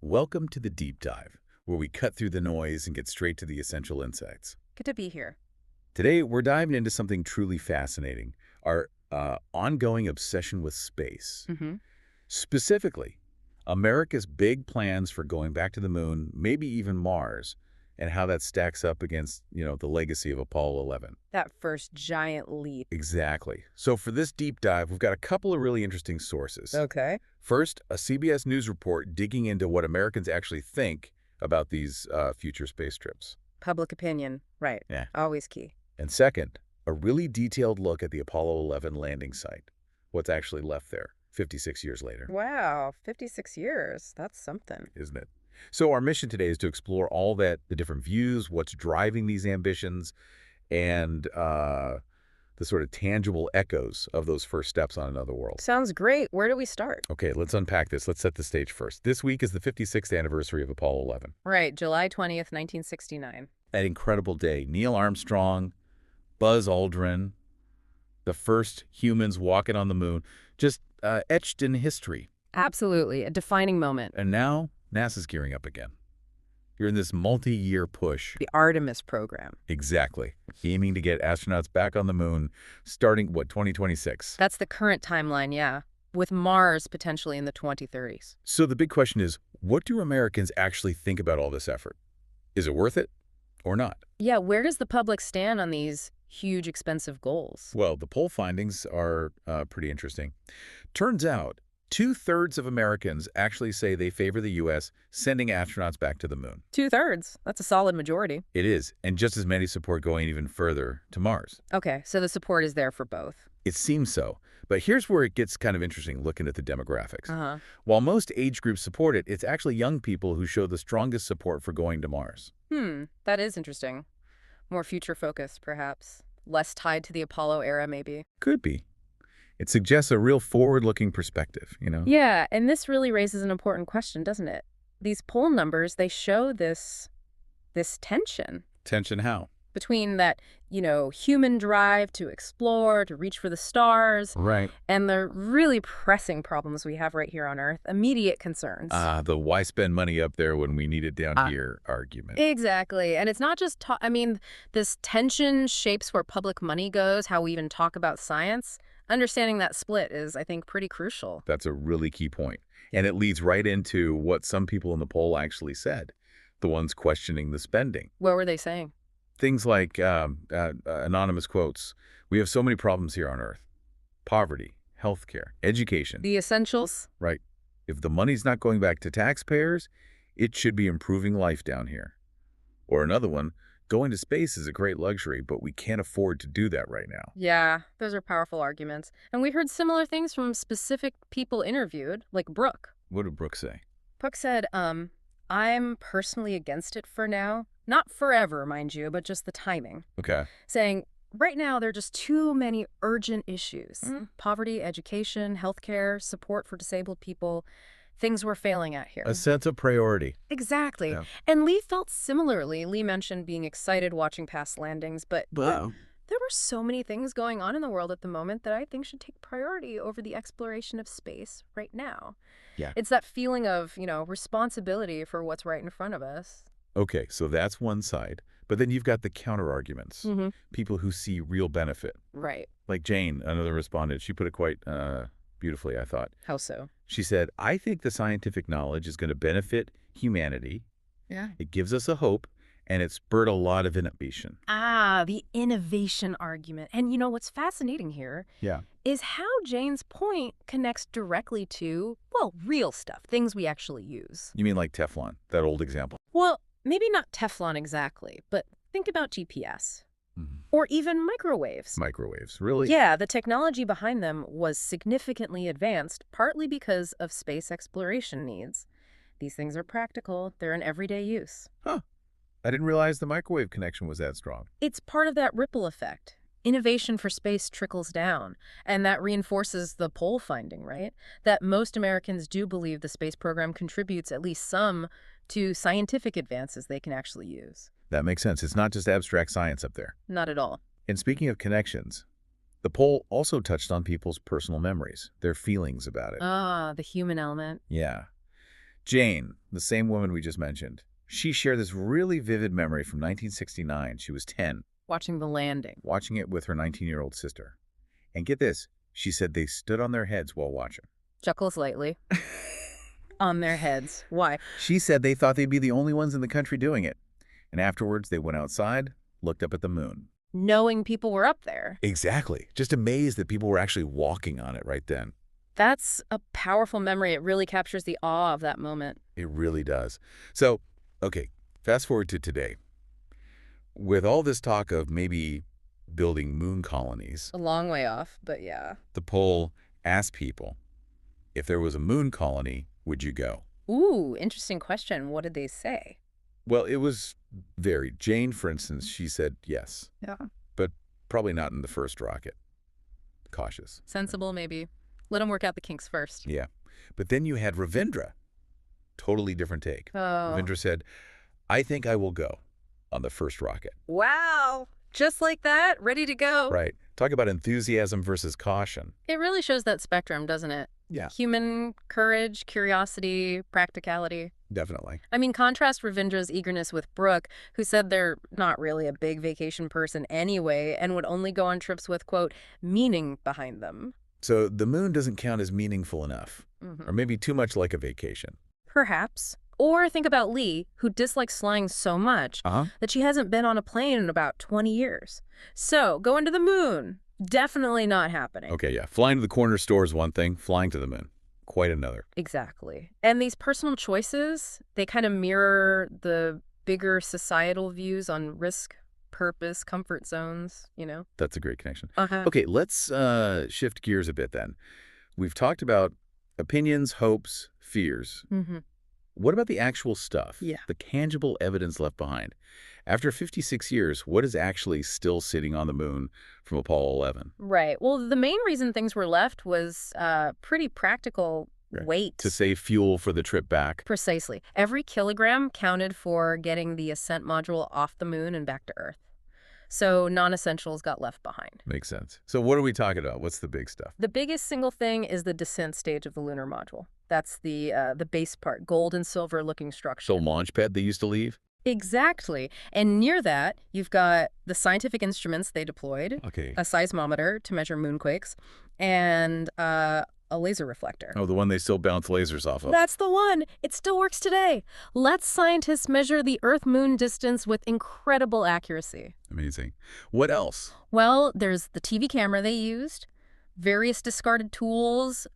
Welcome to the Deep Dive, where we cut through the noise and get straight to the essential insights. Good to be here. Today, we're diving into something truly fascinating, our ongoing obsession with space. hmm Specifically, America's big plans for going back to the moon, maybe even Mars, and how that stacks up against, the legacy of Apollo 11. That first giant leap. Exactly. So for this deep dive, we've got a couple of really interesting sources. Okay. First, a CBS News report digging into what Americans actually think about these future space trips. Public opinion. Right. Yeah. Always key. And second, a really detailed look at the Apollo 11 landing site, what's actually left there 56 years later. Wow. 56 years. That's something. Isn't it? So our mission today is to explore all that, the different views, what's driving these ambitions, and the sort of tangible echoes of those first steps on another world. Sounds great. Where do we start? Okay, let's unpack this. Let's set the stage first. This week is the 56th anniversary of Apollo 11. Right. July 20th, 1969. That incredible day. Neil Armstrong, Buzz Aldrin, the first humans walking on the moon, just etched in history. Absolutely. A defining moment. And now NASA's gearing up again. You're in this multi-year push. The Artemis program. Exactly. Aiming to get astronauts back on the moon starting, 2026? That's the current timeline, yeah. With Mars potentially in the 2030s. So the big question is, what do Americans actually think about all this effort? Is it worth it or not? Yeah, where does the public stand on these huge, expensive goals? Well, the poll findings are pretty interesting. Turns out, 2/3 of Americans actually say they favor the U.S. sending astronauts back to the moon. 2/3. That's a solid majority. It is, and just as many support going even further to Mars. Okay, so the support is there for both. It seems so. But here's where it gets kind of interesting looking at the demographics. Uh-huh. While most age groups support it, it's actually young people who show the strongest support for going to Mars. That is interesting. More future-focused, perhaps. Less tied to the Apollo era, maybe. Could be. It suggests a real forward-looking perspective, Yeah, and this really raises an important question, doesn't it? These poll numbers, they show this tension Tension how? between that, human drive to explore, to reach for the stars, Right. and the really pressing problems we have right here on Earth, immediate concerns. The why spend money up there when we need it down here argument. Exactly. And it's not just, this tension shapes where public money goes, how we even talk about science. Understanding that split is, I think, pretty crucial. That's a really key point. And it leads right into what some people in the poll actually said, the ones questioning the spending. What were they saying? Things like anonymous quotes. We have so many problems here on Earth. Poverty, healthcare, education. The essentials? Right. If the money's not going back to taxpayers, it should be improving life down here. Or another one, going to space is a great luxury, but we can't afford to do that right now. Yeah, those are powerful arguments. And we heard similar things from specific people interviewed, like Brooke. What did Brooke say? Brooke said, I'm personally against it for now. Not forever, mind you, but just the timing. Okay. Saying, right now, there are just too many urgent issues. Poverty, education, healthcare, support for disabled people. Things we're failing at here. A sense of priority. Exactly. Yeah. And Lee felt similarly. Lee mentioned being excited watching past landings, but there were so many things going on in the world at the moment that I think should take priority over the exploration of space right now. Yeah. It's that feeling of, responsibility for what's right in front of us. Okay, so that's one side. But then you've got the counter-arguments. Mm-hmm. People who see real benefit. Right. Like Jane, another respondent, she put it quite beautifully, I thought. How so? She said, I think the scientific knowledge is going to benefit humanity. Yeah. It gives us a hope, and it spurred a lot of innovation. The innovation argument. And what's fascinating here Yeah. is how Jane's point connects directly to, real stuff, things we actually use. You mean like Teflon, that old example? Well, maybe not Teflon exactly, but think about GPS. Mm-hmm. Or even microwaves. Microwaves, really? Yeah, the technology behind them was significantly advanced, partly because of space exploration needs. These things are practical. They're in everyday use. Huh. I didn't realize the microwave connection was that strong. It's part of that ripple effect. Innovation for space trickles down, and that reinforces the poll finding, right? That most Americans do believe the space program contributes at least some to scientific advances they can actually use. That makes sense. It's not just abstract science up there. Not at all. And speaking of connections, the poll also touched on people's personal memories, their feelings about it. The human element. Yeah. Jane, the same woman we just mentioned, she shared this really vivid memory from 1969. She was 10, Watching the landing. watching it with her 19-year-old sister. And get this, she said they stood on their heads while watching. Chuckles lightly. On their heads. Why? She said they thought they'd be the only ones in the country doing it. And afterwards, they went outside, looked up at the moon. Knowing people were up there. Exactly. Just amazed that people were actually walking on it right then. That's a powerful memory. It really captures the awe of that moment. It really does. So, okay, fast forward to today. With all this talk of maybe building moon colonies, A long way off, but yeah. the poll asked people, if there was a moon colony, would you go? Ooh, interesting question. What did they say? Well, it was varied. Jane, for instance, she said yes, Yeah. but probably not in the first rocket. Cautious. Sensible, maybe. Let them work out the kinks first. Yeah. But then you had Ravindra. Totally different take. Oh. Ravindra said, I think I will go on the first rocket. Wow. Just like that? Ready to go? Right. Talk about enthusiasm versus caution. It really shows that spectrum, doesn't it? Yeah. Human courage, curiosity, practicality. Definitely. I mean, contrast Ravindra's eagerness with Brooke, who said they're not really a big vacation person anyway and would only go on trips with, quote, meaning behind them. So the moon doesn't count as meaningful enough, or maybe too much like a vacation. Perhaps. Or think about Lee, who dislikes flying so much that she hasn't been on a plane in about 20 years. So, going to the moon, definitely not happening. Okay, yeah. Flying to the corner store is one thing. Flying to the moon, quite another. Exactly. And these personal choices, they kind of mirror the bigger societal views on risk, purpose, comfort zones, you know? That's a great connection. Uh-huh. Okay, let's shift gears a bit then. We've talked about opinions, hopes, fears. Mm-hmm. What about the actual stuff? Yeah. The tangible evidence left behind. After 56 years, what is actually still sitting on the moon from Apollo 11? Right. Well, the main reason things were left was pretty practical weight. To save fuel for the trip back. Precisely. Every kilogram counted for getting the ascent module off the moon and back to Earth. So non-essentials got left behind. Makes sense. So what are we talking about? What's the big stuff? The biggest single thing is the descent stage of the lunar module. That's the base part, gold and silver looking structure. So launch pad they used to leave? Exactly. And near that, you've got the scientific instruments they deployed, Okay. a seismometer to measure moonquakes, and a laser reflector. Oh, the one they still bounce lasers off of. That's the one. It still works today. Let's scientists measure the Earth-Moon distance with incredible accuracy. Amazing. What else? Well, there's the TV camera they used, various discarded tools,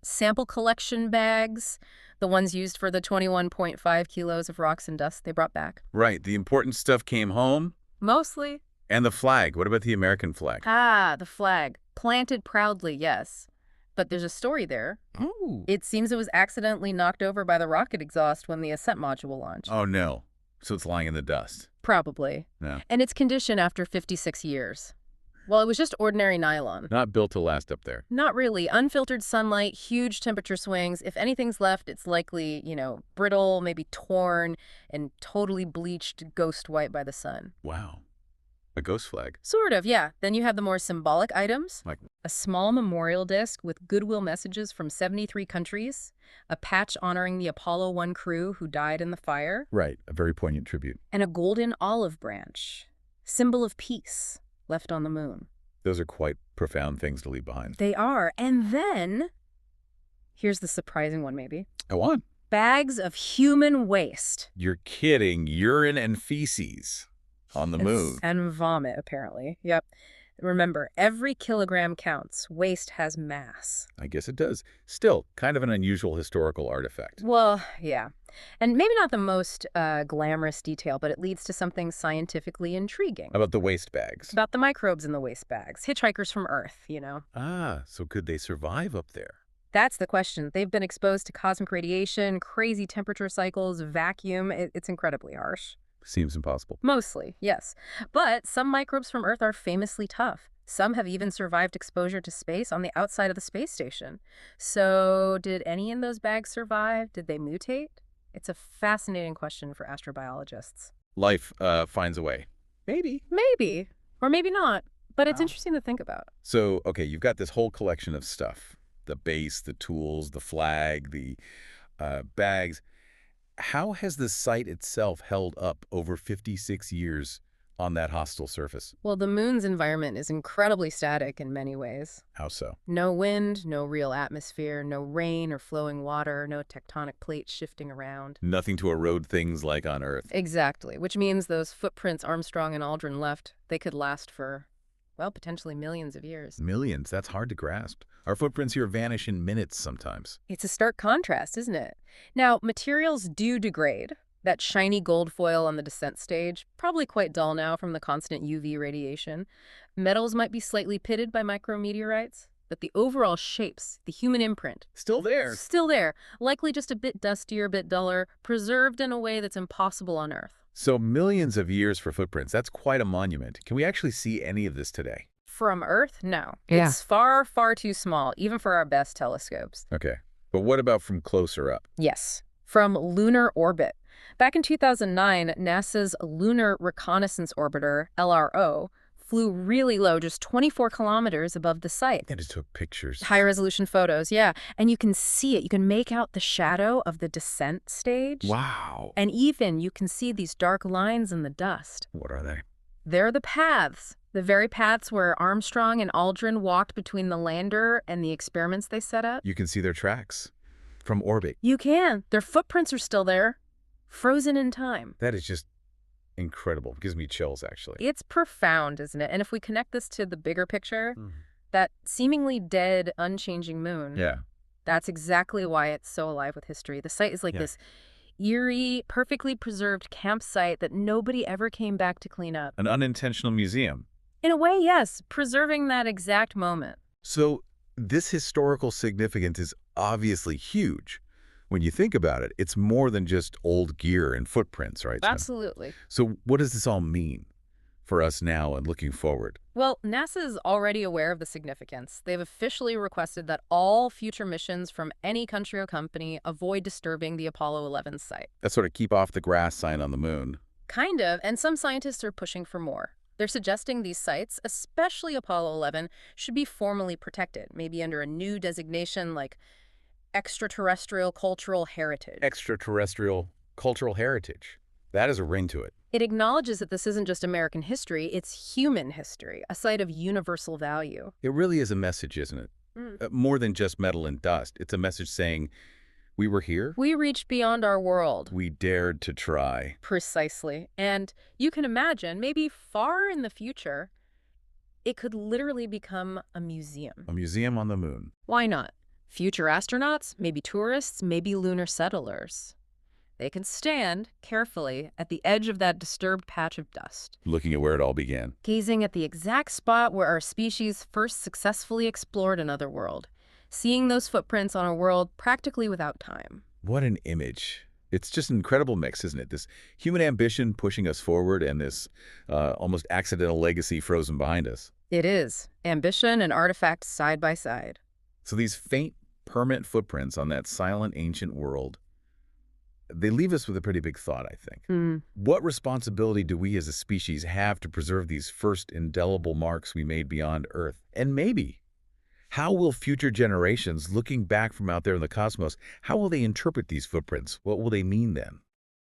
sample collection bags, the ones used for the 21.5 kilos of rocks and dust they brought back. Right. The important stuff came home. Mostly. And the flag. What about the American flag? Ah, the flag. Planted proudly, yes. But there's a story there. Oh. It seems it was accidentally knocked over by the rocket exhaust when the ascent module launched. Oh, no. So it's lying in the dust. Probably. No. And its condition after 56 years. Well, it was just ordinary nylon. Not built to last up there. Not really. Unfiltered sunlight, huge temperature swings. If anything's left, it's likely, brittle, maybe torn, and totally bleached ghost white by the sun. Wow. A ghost flag. Sort of, yeah. Then you have the more symbolic items. Like a small memorial disc with goodwill messages from 73 countries, a patch honoring the Apollo 1 crew who died in the fire. Right. A very poignant tribute. And a golden olive branch, symbol of peace, left on the moon. Those are quite profound things to leave behind. They are. And then, here's the surprising one maybe. Go on. Bags of human waste. You're kidding. Urine and feces on the moon. And vomit, apparently. Yep. Remember, every kilogram counts. Waste has mass. I guess it does. Still, kind of an unusual historical artifact. Well, yeah. And maybe not the most glamorous detail, but it leads to something scientifically intriguing. How about the waste bags? About the microbes in the waste bags. Hitchhikers from Earth, Ah, so could they survive up there? That's the question. They've been exposed to cosmic radiation, crazy temperature cycles, vacuum. It's incredibly harsh. Seems impossible. Mostly, yes. But some microbes from Earth are famously tough. Some have even survived exposure to space on the outside of the space station. So did any in those bags survive? Did they mutate? It's a fascinating question for astrobiologists. Life finds a way. Maybe. Maybe. Or maybe not. But it's Wow. interesting to think about. So, okay, you've got this whole collection of stuff. The base, the tools, the flag, the bags. How has the site itself held up over 56 years on that hostile surface? Well, the moon's environment is incredibly static in many ways. How so? No wind, no real atmosphere, no rain or flowing water, no tectonic plates shifting around. Nothing to erode things like on Earth. Exactly, which means those footprints Armstrong and Aldrin left, they could last for, well, potentially millions of years. Millions, that's hard to grasp. Our footprints here vanish in minutes sometimes. It's a stark contrast, isn't it? Now, materials do degrade. That shiny gold foil on the descent stage, probably quite dull now from the constant UV radiation. Metals might be slightly pitted by micrometeorites, but the overall shapes, the human imprint, Still there. still there, likely just a bit dustier, a bit duller, preserved in a way that's impossible on Earth. So millions of years for footprints, that's quite a monument. Can we actually see any of this today? From Earth, no. Yeah. It's far, far too small, even for our best telescopes. Okay. But what about from closer up? Yes, from lunar orbit. Back in 2009, NASA's Lunar Reconnaissance Orbiter, LRO, flew really low, just 24 kilometers above the site. They just took pictures. High-resolution photos, yeah. And you can see it. You can make out the shadow of the descent stage. Wow. And even you can see these dark lines in the dust. What are they? They're the paths. The very paths where Armstrong and Aldrin walked between the lander and the experiments they set up. You can see their tracks from orbit. You can. Their footprints are still there, frozen in time. That is just incredible. It gives me chills, actually. It's profound, isn't it? And if we connect this to the bigger picture, that seemingly dead, unchanging moon, Yeah. that's exactly why it's so alive with history. The site is like Yeah. this eerie, perfectly preserved campsite that nobody ever came back to clean up. An unintentional museum. In a way, yes, preserving that exact moment. So this historical significance is obviously huge. When you think about it, it's more than just old gear and footprints, right? Absolutely. So what does this all mean for us now and looking forward? Well, NASA is already aware of the significance. They've officially requested that all future missions from any country or company avoid disturbing the Apollo 11 site. That sort of keep off the grass sign on the moon. Kind of, and some scientists are pushing for more. They're suggesting these sites, especially Apollo 11, should be formally protected, maybe under a new designation like extraterrestrial cultural heritage. Extraterrestrial cultural heritage. That is a ring to it. It acknowledges that this isn't just American history, it's human history, a site of universal value. It really is a message, isn't it? More than just metal and dust. It's a message saying, we were here. We reached beyond our world. We dared to try. Precisely. And you can imagine, maybe far in the future, it could literally become a museum. A museum on the moon. Why not? Future astronauts, maybe tourists, maybe lunar settlers. They can stand, carefully, at the edge of that disturbed patch of dust, Looking at where it all began. gazing at the exact spot where our species first successfully explored another world, seeing those footprints on a world practically without time. What an image. It's just an incredible mix, isn't it? This human ambition pushing us forward and this almost accidental legacy frozen behind us. It is. Ambition and artifacts side by side. So these faint, permanent footprints on that silent, ancient world, they leave us with a pretty big thought, I think. What responsibility do we as a species have to preserve these first indelible marks we made beyond Earth? And maybe, how will future generations, looking back from out there in the cosmos, how will they interpret these footprints? What will they mean then?